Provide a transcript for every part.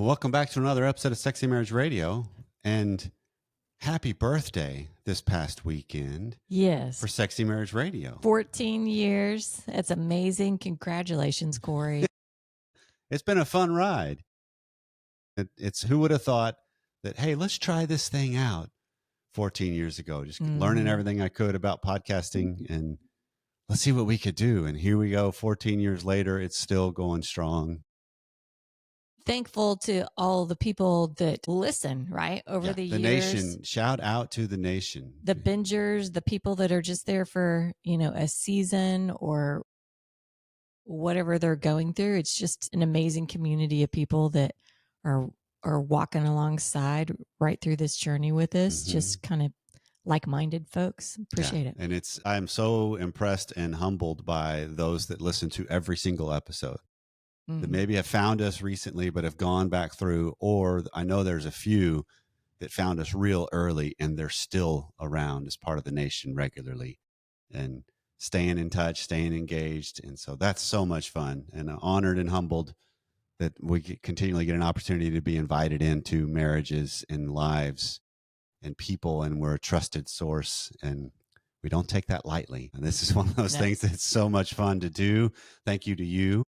welcome back to another episode of Sexy Marriage Radio, and happy birthday this past weekend. Yes. For Sexy Marriage Radio. 14 years. That's amazing. Congratulations, Corey. It's been a fun ride. It's who would have thought that, hey, let's try this thing out 14 years ago, just learning everything I could about podcasting and let's see what we could do. And here we go, 14 years later, it's still going strong. Thankful to all the people that listen, right? Over the years. The nation, shout out to the nation. The bingers, the people that are just there for, a season or whatever they're going through. It's just an amazing community of people that are walking alongside right through this journey with us. Just kind of like-minded folks. Appreciate it. And I'm so impressed and humbled by those that listen to every single episode. That maybe have found us recently, but have gone back through, or I know there's a few that found us real early and they're still around as part of the nation regularly and staying in touch, staying engaged. And so that's so much fun, and honored and humbled that we continually get an opportunity to be invited into marriages and lives and people, and we're a trusted source, and we don't take that lightly. And this is one of those things that's so much fun to do. Thank you to you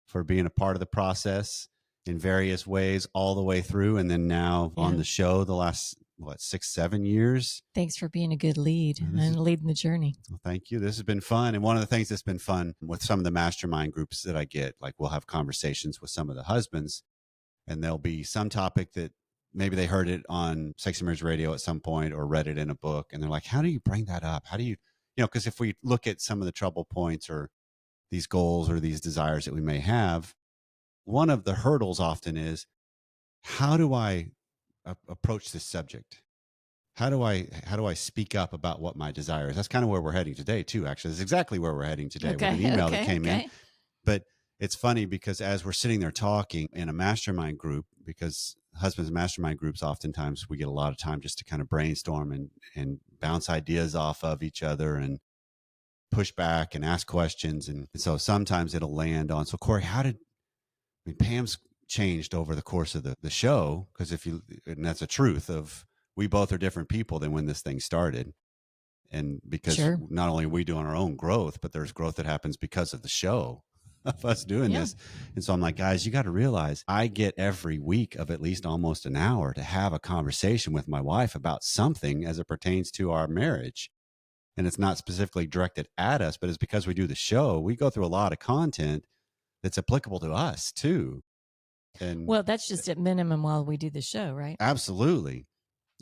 for being a part of the process in various ways all the way through. And then now on the show, the last, 6-7 years. Thanks for being a good lead and leading the journey. Well, thank you. This has been fun. And one of the things that's been fun with some of the mastermind groups that I get, like we'll have conversations with some of the husbands, and there'll be some topic that maybe they heard it on Sexy Marriage Radio at some point or read it in a book. And they're like, how do you bring that up? How do you, because if we look at some of the trouble points or these goals or these desires that we may have, one of the hurdles often is, how do I approach this subject? How do I speak up about what my desire is? That's kind of where we're heading today too, actually. That's exactly where we're heading today with an email that came in. But it's funny because as we're sitting there talking in a mastermind group, because husbands mastermind groups, oftentimes we get a lot of time just to kind of brainstorm and bounce ideas off of each other and push back and ask questions. And so sometimes it'll land on, so Corey, Pam's changed over the course of the show, because and that's a truth of, we both are different people than when this thing started. And because not only are we doing our own growth, but there's growth that happens because of the show, of us doing this. And so I'm like, guys, you got to realize I get every week of at least almost an hour to have a conversation with my wife about something as it pertains to our marriage. And it's not specifically directed at us, but it's because we do the show. We go through a lot of content that's applicable to us too. And well, that's just at minimum while we do the show, right? Absolutely.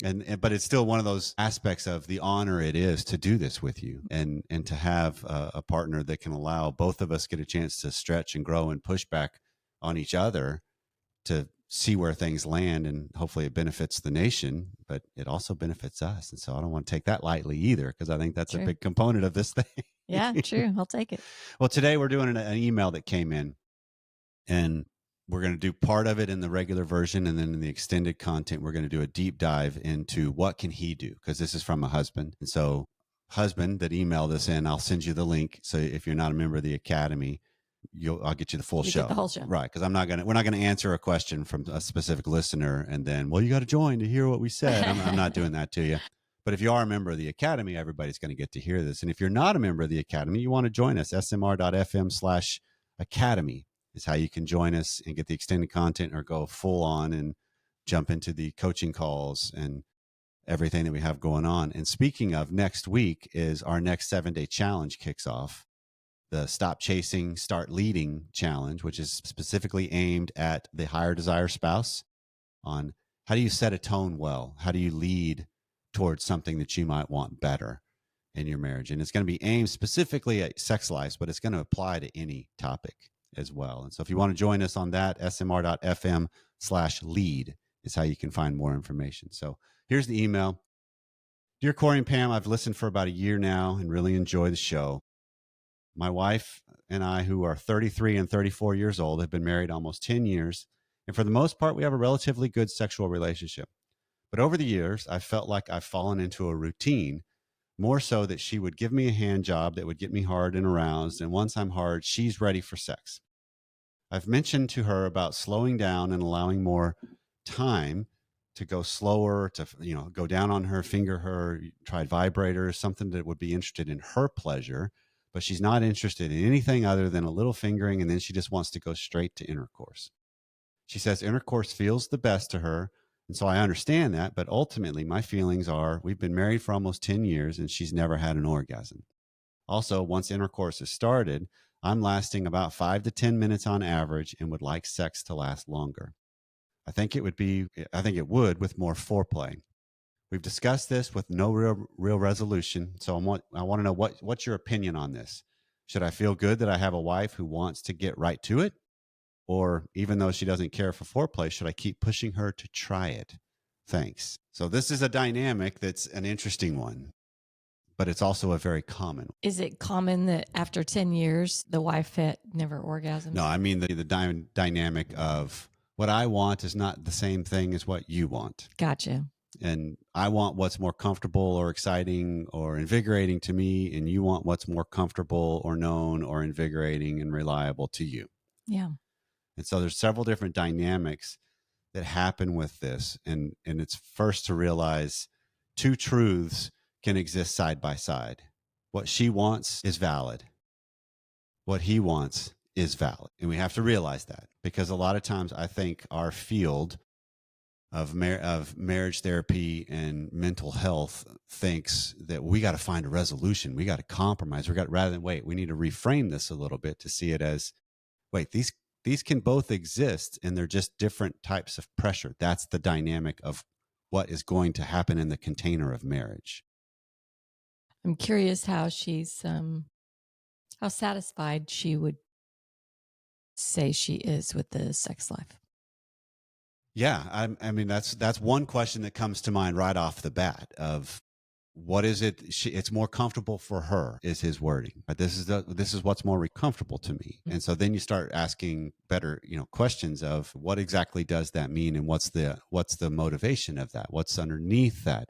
But it's still one of those aspects of the honor it is to do this with you, and to have a partner that can allow both of us get a chance to stretch and grow and push back on each other to see where things land. And hopefully it benefits the nation, but it also benefits us. And so I don't want to take that lightly either, because I think that's a big component of this thing. Yeah, true. I'll take it. Well, today we're doing an email that came in, and we're going to do part of it in the regular version, and then in the extended content, we're going to do a deep dive into what can he do, because this is from a husband. And so husband that emailed us in, I'll send you the link. So if you're not a member of the Academy, I'll get you the full show. Get the whole show. Right. Because we're not going to answer a question from a specific listener and then, well, you got to join to hear what we said. I'm not doing that to you. But if you are a member of the Academy, everybody's going to get to hear this. And if you're not a member of the Academy, you want to join us, smr.fm/academy is how you can join us and get the extended content, or go full on and jump into the coaching calls and everything that we have going on. And speaking of, next week is our next 7-day challenge kicks off, the Stop Chasing, Start Leading challenge, which is specifically aimed at the higher desire spouse on how do you set a tone well? How do you lead towards something that you might want better in your marriage? And it's going to be aimed specifically at sex lives, but it's going to apply to any topic as well. And so if you want to join us on that, smr.fm/lead is how you can find more information. So here's the email. Dear Corey and Pam, I've listened for about a year now and really enjoy the show. My wife and I, who are 33 and 34 years old, have been married almost 10 years. And for the most part, we have a relatively good sexual relationship. But over the years, I felt like I've fallen into a routine, more so that she would give me a hand job that would get me hard and aroused. And once I'm hard, she's ready for sex. I've mentioned to her about slowing down and allowing more time to go slower, to, go down on her, finger her, tried vibrators, something that would be interested in her pleasure, but she's not interested in anything other than a little fingering. And then she just wants to go straight to intercourse. She says intercourse feels the best to her. And so I understand that. But ultimately, my feelings are we've been married for almost 10 years and she's never had an orgasm. Also, once intercourse is started, I'm lasting about 5 to 10 minutes on average and would like sex to last longer. I think it would with more foreplay. We've discussed this with no real resolution. So I want to know what's your opinion on this? Should I feel good that I have a wife who wants to get right to it? Or even though she doesn't care for foreplay, should I keep pushing her to try it? Thanks. So this is a dynamic that's an interesting one, but it's also a very common one. Is it common that after 10 years, the wife had never orgasmed? No, I mean the dynamic of what I want is not the same thing as what you want. Gotcha. And I want what's more comfortable or exciting or invigorating to me, and you want what's more comfortable or known or invigorating and reliable to you. Yeah. And so there's several different dynamics that happen with this. And it's first to realize two truths can exist side by side. What she wants is valid. What he wants is valid. And we have to realize that, because a lot of times I think our field of marriage therapy and mental health thinks that we got to find a resolution. We got to compromise. Rather than wait, we need to reframe this a little bit to see it as, wait, these can both exist and they're just different types of pressure. That's the dynamic of what is going to happen in the container of marriage. I'm curious how she's how satisfied she would say she is with the sex life. Yeah, I mean that's one question that comes to mind right off the bat of what is it it's more comfortable for her, is his wording. But this is what's more comfortable to me. And so then you start asking better questions of what exactly does that mean, and what's the motivation of that, what's underneath that.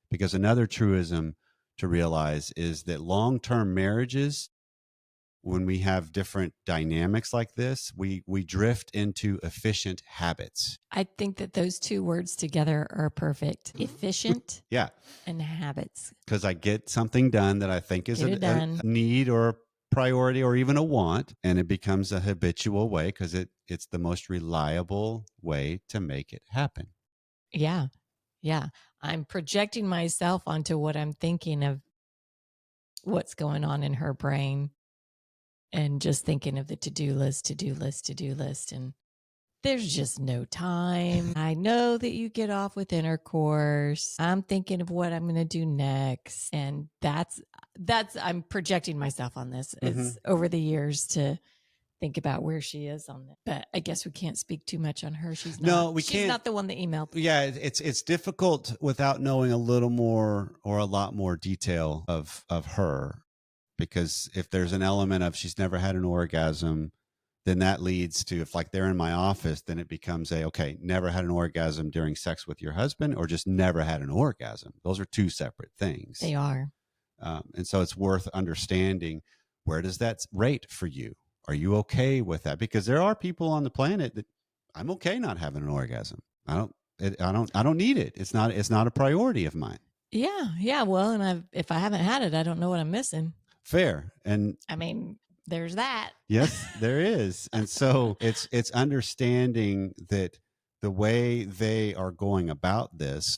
Because another truism to realize is that long-term marriages, when we have different dynamics like this, we drift into efficient habits. I think that those two words together are perfect. Efficient Yeah, and habits. because I get something done that I think is a need or a priority or even a want, and it becomes a habitual way because it's the most reliable way to make it happen. Yeah. Yeah. I'm projecting myself onto what I'm thinking of, what's going on in her brain, and just thinking of the to-do list. And there's just no time. I know that you get off with intercourse. I'm thinking of what I'm going to do next. And that's, I'm projecting myself on this as over the years to think about where she is on that. But I guess we can't speak too much on her. She's not the one that emailed. Yeah, it's difficult without knowing a little more or a lot more detail of her, because if there's an element of she's never had an orgasm, then that leads to, if like they're in my office, then it becomes okay, never had an orgasm during sex with your husband, or just never had an orgasm. Those are two separate things. They are. And so it's worth understanding, where does that rate for you? Are you okay with that? Because there are people on the planet that I'm okay not having an orgasm. I don't need it. It's not a priority of mine. Yeah. Well, and if I haven't had it, I don't know what I'm missing. Fair. And I mean, there's that. Yes, there is. And so it's understanding that the way they are going about this,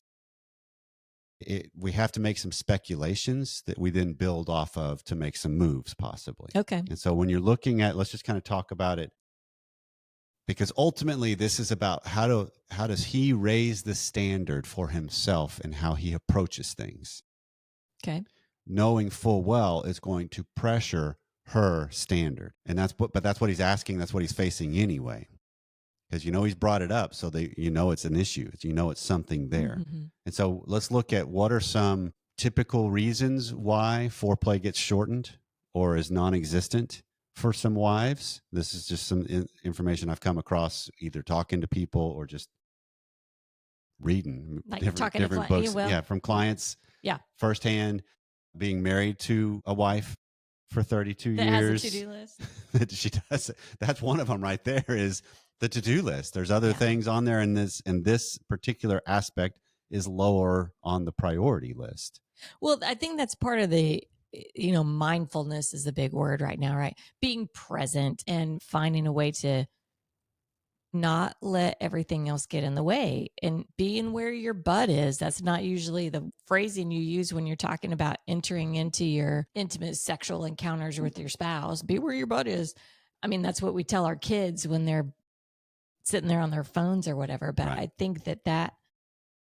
we have to make some speculations that we then build off of to make some moves possibly. Okay. And so when you're looking at, let's just kind of talk about it, because ultimately this is about how does he raise the standard for himself and how he approaches things. Okay. Knowing full well is going to pressure her standard. And that's what he's asking. That's what he's facing anyway. Because he's brought it up. So it's an issue. It's something there. Mm-hmm. And so let's look at what are some typical reasons why foreplay gets shortened or is non-existent for some wives. This is just some information I've come across either talking to people or just reading different books. From clients. Yeah. Firsthand, being married to a wife for 32 That has a years. to-do list. That she does. That's one of them right there is the to-do list. There's other Yeah. things on there, and this particular aspect is lower on the priority list. Well, I think that's part of the, mindfulness is a big word right now, right? Being present and finding a way to not let everything else get in the way and being where your butt is. That's not usually the phrasing you use when you're talking about entering into your intimate sexual encounters with your spouse. Be where your butt is. I mean, that's what we tell our kids when they're sitting there on their phones or whatever. But Right. I think that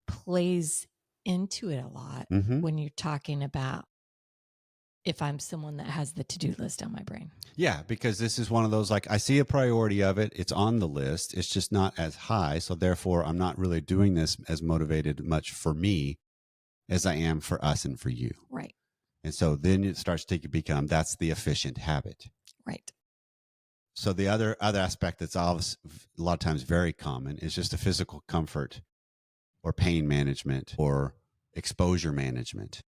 plays into it a lot when you're talking about if I'm someone that has the to-do list on my brain. Yeah, because this is one of those, like, I see a priority of it. It's on the list. It's just not as high. So therefore, I'm not really doing this as motivated much for me as I am for us and for you. Right. And so then it starts to become, that's the efficient habit. Right. So the other aspect that's always, a lot of times very common is just a physical comfort or pain management or exposure management.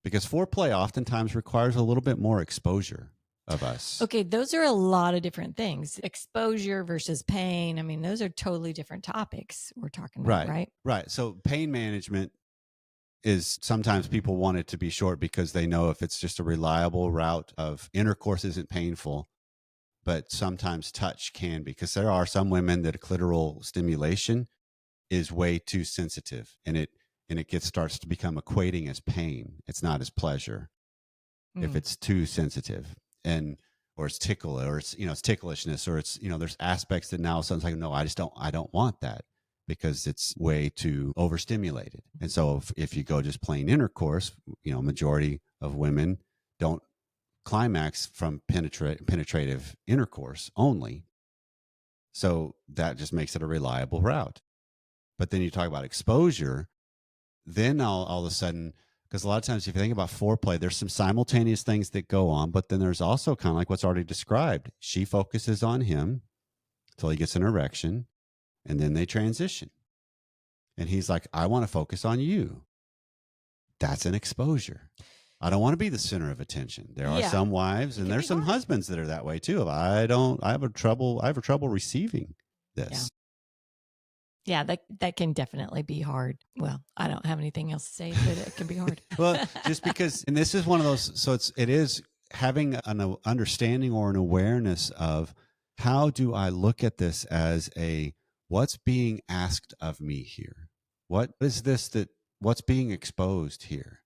Because foreplay oftentimes requires a little bit more exposure of us. Okay, those are a lot of different things. Exposure versus pain. I mean, those are totally different topics we're talking about, right? Right. So pain management is sometimes people want it to be short because they know if it's just a reliable route of intercourse isn't painful, but sometimes touch can be, because there are some women that a clitoral stimulation is way too sensitive, and it starts to become equating as pain. It's not as pleasure if it's too sensitive, or it's tickle, or it's it's ticklishness, or it's there's aspects that now someone's like, no, I don't want that because it's way too overstimulated. And so if you go just plain intercourse, majority of women don't climax from penetrative intercourse only. So that just makes it a reliable route. But then you talk about exposure, then all of a sudden, because a lot of times if you think about foreplay, there's some simultaneous things that go on, but then there's also kind of like what's already described. She focuses on him till he gets an erection, and then they transition. And he's like, I want to focus on you. That's an exposure. I don't want to be the center of attention. There are some wives, and there's some husbands that are that way too. I have trouble receiving this. Yeah, that can definitely be hard. Well, I don't have anything else to say, but it can be hard. Well, just because, and this is one of those, so it is having an understanding or an awareness of how do I look at this as what's being asked of me here? What is this what's being exposed here?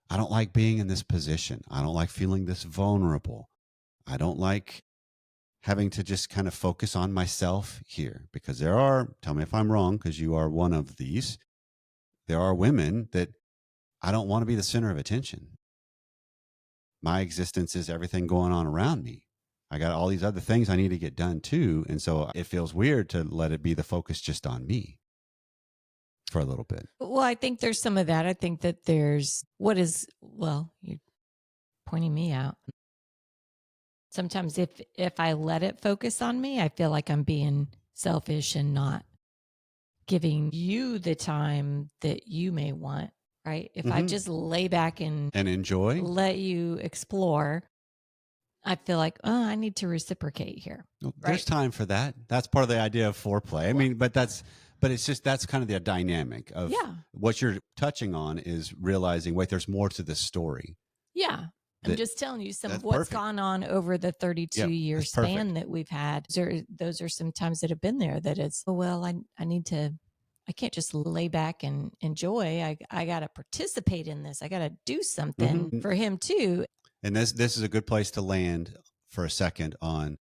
I don't like being in this position. I don't like feeling this vulnerable. I don't like having to just kind of focus on myself here, because tell me if I'm wrong, because you are one of these, there are women that I don't want to be the center of attention. My existence is everything going on around me. I got all these other things I need to get done too. And so it feels weird to let it be the focus just on me for a little bit. Well, I think there's some of that. I think that there's you're pointing me out. Sometimes if I let it focus on me, I feel like I'm being selfish and not giving you the time that you may want, right? If I just lay back and enjoy, let you explore, I feel like, I need to reciprocate here. Well, there's time for that. That's part of the idea of foreplay. I mean, but it's just, that's kind of the dynamic of what you're touching on, is realizing, wait, there's more to this story. Yeah. I'm just telling you some of what's gone on over the 32-year span that we've had. Those are some times that have been there that it's, I can't just lay back and enjoy. I got to participate in this. I got to do something for him too. And this is a good place to land for a second on,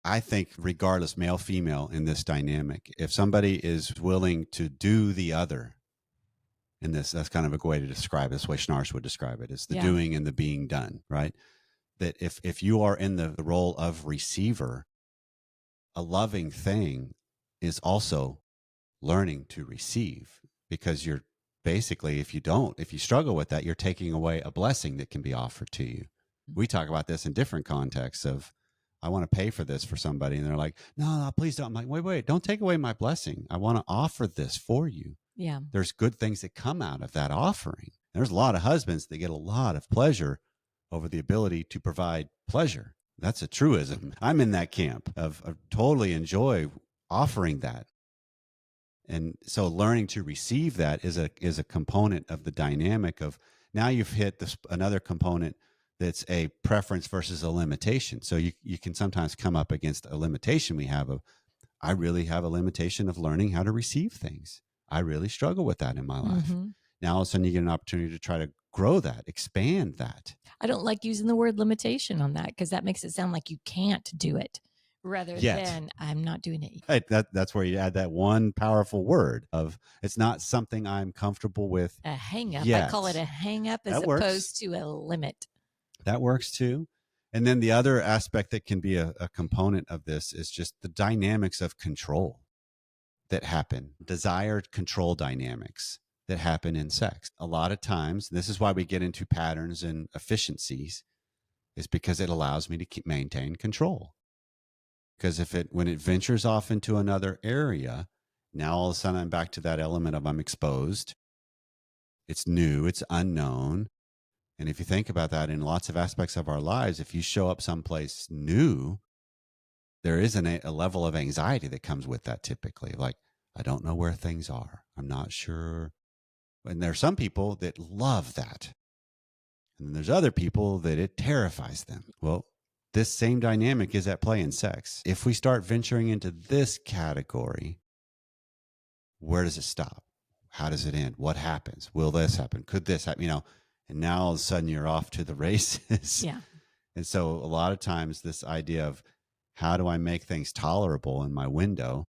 I think, regardless, male, female, in this dynamic, if somebody is willing to do the other, and that's kind of a way to describe it, this way Schnarch would describe it, is the doing and the being done, right? That if you are in the role of receiver, a loving thing is also learning to receive, because you're basically, if you struggle with that, you're taking away a blessing that can be offered to you. We talk about this in different contexts of, I want to pay for this for somebody, and they're like, no, please don't. I'm like, wait, don't take away my blessing. I want to offer this for you. Yeah. There's good things that come out of that offering. There's a lot of husbands that get a lot of pleasure over the ability to provide pleasure. That's a truism. I'm in that camp of totally enjoy offering that. And so learning to receive that is a component of the dynamic of, now you've hit this another component that's a preference versus a limitation. So you can sometimes come up against a limitation we have of, I really have a limitation of learning how to receive things. I really struggle with that in my life. Mm-hmm. Now all of a sudden you get an opportunity to try to grow that, expand that. I don't like using the word limitation on that because that makes it sound like you can't do it rather Yet. than I'm not doing it. Right. That's where you add that one powerful word of, it's not something I'm comfortable with. A hang up. Yet. I call it a hang up as That works. opposed to a limit. That works too. And then the other aspect that can be a component of this is just the dynamics of control that happen, desired control dynamics that happen in sex. A lot of times, this is why we get into patterns and efficiencies, is because it allows me to maintain control. Because when it ventures off into another area, now all of a sudden I'm back to that element of, I'm exposed. It's new, it's unknown. And if you think about that in lots of aspects of our lives, if you show up someplace new, there is a level of anxiety that comes with that typically. Like, I don't know where things are. I'm not sure. And there are some people that love that. And then there's other people that it terrifies them. Well, this same dynamic is at play in sex. If we start venturing into this category, where does it stop? How does it end? What happens? Will this happen? Could this happen? And now all of a sudden you're off to the races. Yeah. And so a lot of times this idea of, how do I make things tolerable in my window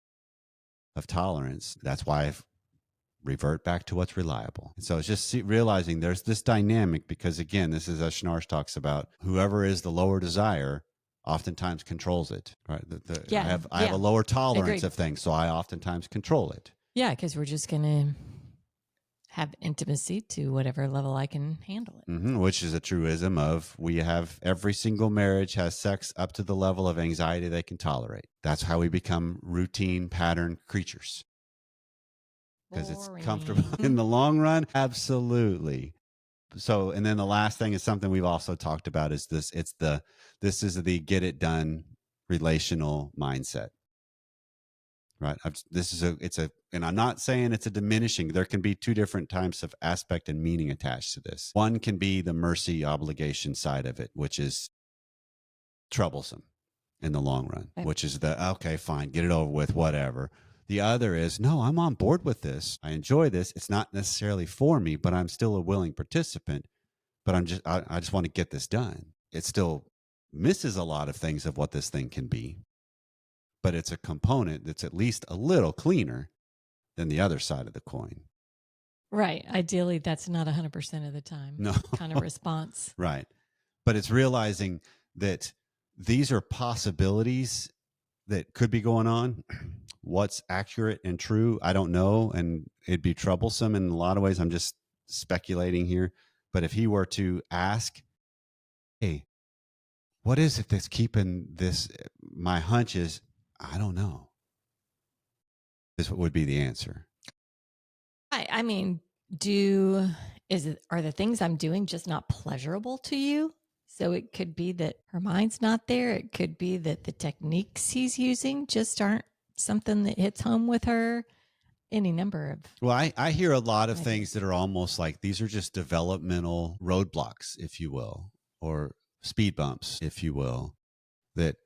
of tolerance? That's why I revert back to what's reliable. And so it's just realizing there's this dynamic, because again, this is as Schnarch talks about, whoever is the lower desire oftentimes controls it, right? I have a lower tolerance of things, so I oftentimes control it. Yeah, because we're just going to have intimacy to whatever level I can handle it. Mm-hmm, which is a truism of, every single marriage has sex up to the level of anxiety they can tolerate. That's how we become routine pattern creatures. Because it's comfortable in the long run. Absolutely. So, and then the last thing is something we've also talked about is this. This is the get it done relational mindset. Right. And I'm not saying it's a diminishing. There can be two different types of aspect and meaning attached to this. One can be the mercy obligation side of it, which is troublesome in the long run, which is okay, fine, get it over with, whatever. The other is, no, I'm on board with this. I enjoy this. It's not necessarily for me, but I'm still a willing participant. But I just want to get this done. It still misses a lot of things of what this thing can be, but it's a component that's at least a little cleaner than the other side of the coin. Right. Ideally, that's not 100% of the time. No. Kind of response. Right. But it's realizing that these are possibilities that could be going on. What's accurate and true, I don't know. And it'd be troublesome in a lot of ways. I'm just speculating here. But if he were to ask, hey, what is it that's keeping this? My hunch is, I don't know. This would be the answer. I mean, are the things I'm doing just not pleasurable to you? So it could be that her mind's not there. It could be that the techniques he's using just aren't something that hits home with her. Any number of. Well, I hear a lot of things that are almost like these are just developmental roadblocks, if you will, or speed bumps, if you will, that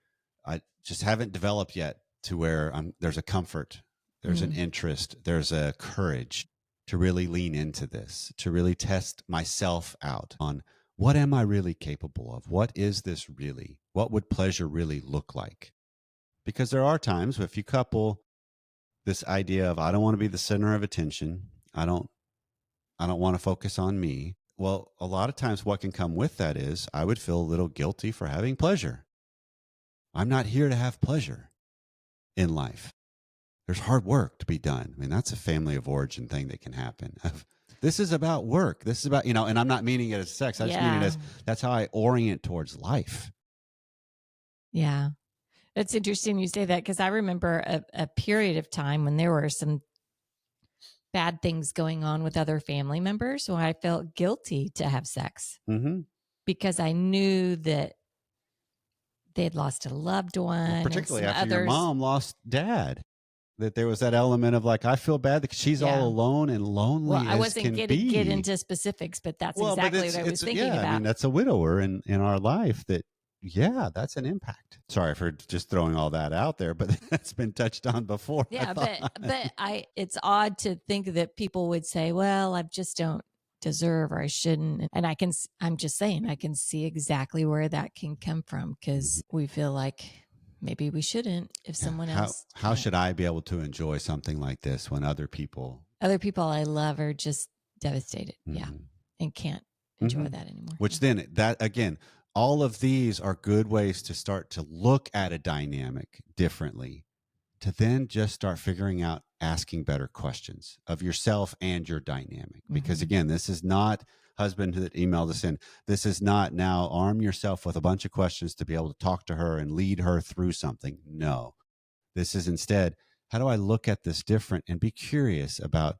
I just haven't developed yet to where there's a comfort, there's an interest, there's a courage to really lean into this, to really test myself out on what am I really capable of? What is this really? What would pleasure really look like? Because there are times if you couple this idea of, I don't want to be the center of attention, I don't want to focus on me. Well, a lot of times what can come with that is I would feel a little guilty for having pleasure. I'm not here to have pleasure in life. There's hard work to be done. I mean, that's a family of origin thing that can happen. This is about work. This is about, and I'm not meaning it as sex. I just mean it as, that's how I orient towards life. Yeah. It's interesting you say that, because I remember a period of time when there were some bad things going on with other family members, so I felt guilty to have sex because I knew that they'd lost a loved one, Well, and particularly some after your others. mom lost dad, that there was that element of like, I feel bad that she's all Yeah. alone and lonely Well, I as wasn't can going to get be. into specifics, but that's Well, but exactly what I was thinking yeah, I mean, about. that's a widower in our life that, yeah, that's an impact. Sorry for just throwing all that out there, but that's been touched on before. Yeah, but it's odd to think that people would say, "Well, I just don't deserve, or I shouldn't." And I'm just saying, I can see exactly where that can come from, because we feel like maybe we shouldn't if Yeah. someone else How can't. should I be able to enjoy something like this when other people? Other people I love are just devastated, yeah, Mhm. and can't enjoy Mhm. that anymore. Which Yeah. then that again, all of these are good ways to start to look at a dynamic differently, to then just start figuring out asking better questions of yourself and your dynamic. Because Mhm. again, this is not husband that emailed us in. This is not now arm yourself with a bunch of questions to be able to talk to her and lead her through something. No, this is instead, how do I look at this different and be curious about,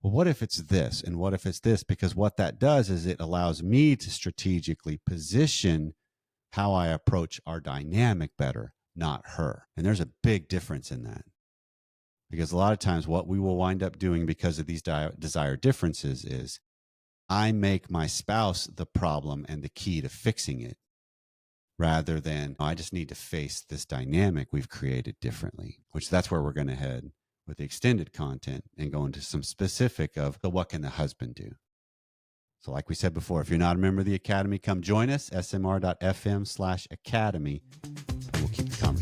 well, what if it's this? And what if it's this? Because what that does is it allows me to strategically position how I approach our dynamic better, not her. And there's a big difference in that. Because a lot of times, what we will wind up doing because of these desired differences is I make my spouse the problem and the key to fixing it, rather than I just need to face this dynamic we've created differently, which that's where we're going to head with the extended content and go into some specific of the what can the husband do. So like we said before, if you're not a member of the Academy, come join us, smr.fm/academy. We'll keep the conversation